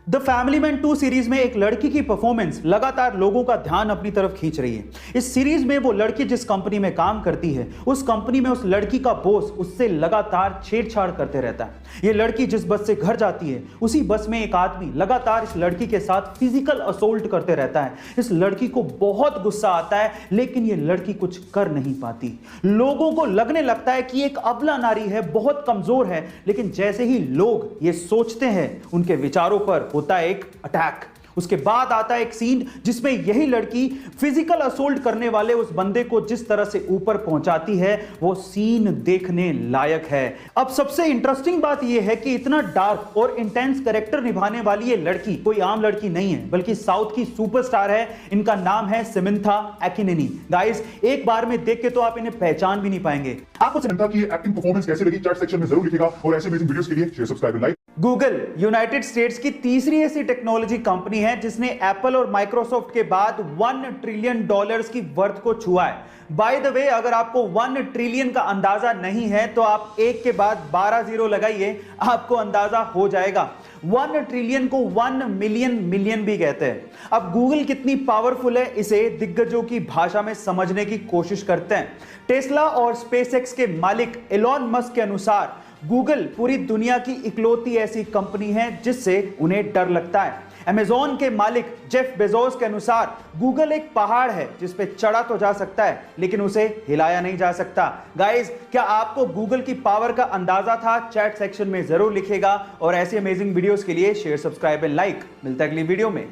The family man 2 series में एक लड़की की परफॉर्मेंस लगातार लोगों का ध्यान अपनी तरफ खींच रही है। इस सीरीज में वो लड़की जिस कंपनी में काम करती है, उस कंपनी में उस लड़की का बॉस उससे लगातार छेड़छाड़ करते रहता है। ये लड़की जिस बस से घर जाती है, उसी बस में एक आदमी लगातार इस लड़की के साथ फिजिकल असोल्ट करते रहता है। इस लड़की को बहुत गुस्सा आता है, लेकिन ये लड़की कुछ कर नहीं पाती। लोगों को लगने लगता है कि एक अबला नारी है, बहुत कमजोर है, लेकिन जैसे ही लोग ये सोचते हैं, उनके विचारों पर होता है एक अटैक। उसके बाद आता है एक सीन जिसमें यही लड़की फिजिकल असोल्ट करने वाले उस बंदे को जिस तरह से ऊपर पहुंचाती है, वो सीन देखने लायक है। अब सबसे इंटरेस्टिंग बात यह है कि इतना डार्क और इंटेंस कैरेक्टर निभाने वाली ये लड़की कोई आम लड़की नहीं है, बल्कि साउथ की सुपरस्टार है। इनका नाम है समंथा अकिनेनी। गाइस, एक बार में देख के तो आप इन्हें पहचान भी नहीं पाएंगे। आपको समंथा की एक्टिंग परफॉर्मेंस कैसी लगी? चैट सेक्शन में जरूर लिखिएगा और ऐसे अमेजिंग वीडियोस के लिए share, subscribe and like. Google United states की तीसरी ऐसी टेक्नोलॉजी कंपनी है जिसने एप्पल और माइक्रोसॉफ्ट के बाद $1 ट्रिलियन की वर्थ को छुआ है। बाय द वे, अगर आपको 1 ट्रिलियन का अंदाजा नहीं है तो आप एक के बाद 12 जीरो लगाइए, आपको अंदाजा हो जाएगा। 1 ट्रिलियन को 1 मिलियन भी कहते हैं। अब गूगल कितनी पावरफुल है, इसे दिग्गजों की भाषा में समझने की कोशिश करते हैं। टेस्ला और स्पेसएक्स के मालिक एलॉन मस्क के अनुसार गूगल पूरी दुनिया की इकलौती ऐसी कंपनी है जिससे उन्हें डर लगता है। अमेज़न के मालिक जेफ बेजोस के अनुसार गूगल एक पहाड़ है जिस पे चढ़ा तो जा सकता है, लेकिन उसे हिलाया नहीं जा सकता। गाइस, क्या आपको गूगल की पावर का अंदाजा था? चैट सेक्शन में जरूर लिखेगा और ऐसी अमेजिंग वीडियोस के लिए शेयर, सब्सक्राइब एंड लाइक। मिलता है अगली वीडियो में।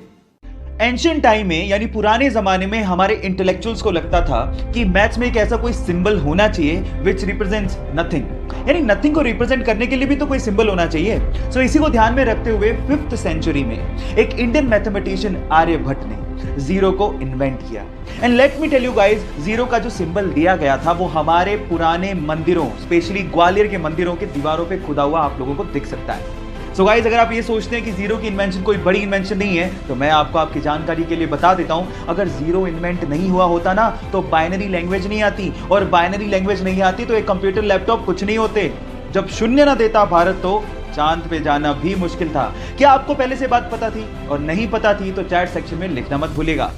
एंशिएंट टाइम में यानी पुराने जमाने में हमारे इंटेलेक्चुअल्स को लगता था कि मैथ्स में एक ऐसा कोई सिंबल होना चाहिए विच रिप्रेजेंट्स नथिंग, यानी नथिंग को रिप्रेजेंट करने के लिए भी तो कोई सिंबल होना चाहिए। सो इसी को ध्यान में रखते हुए 5th सेंचुरी में एक इंडियन मैथमेटिशियन आर्यभट्ट ने जीरो को इन्वेंट किया। And let me tell you guys, zero का जो सिंबल दिया गया था वो हमारे पुराने मंदिरों, स्पेशली ग्वालियर के मंदिरों के दीवारों पे खुदा हुआ आप लोगों को दिख सकता है। सो गाइस, अगर आप ये सोचते हैं कि जीरो की इन्वेंशन कोई बड़ी इन्वेंशन नहीं है, तो मैं आपको आपकी जानकारी के लिए बता देता हूं, अगर जीरो इन्वेंट नहीं हुआ होता ना तो बाइनरी लैंग्वेज नहीं आती, और बाइनरी लैंग्वेज नहीं आती तो एक कंप्यूटर, लैपटॉप कुछ नहीं होते। जब शून्य ना देता भारत तो चांद पे जाना भी मुश्किल था। क्या आपको पहले से बात पता थी? और नहीं पता थी तो चैट सेक्शन में लिखना मत भूलिएगा।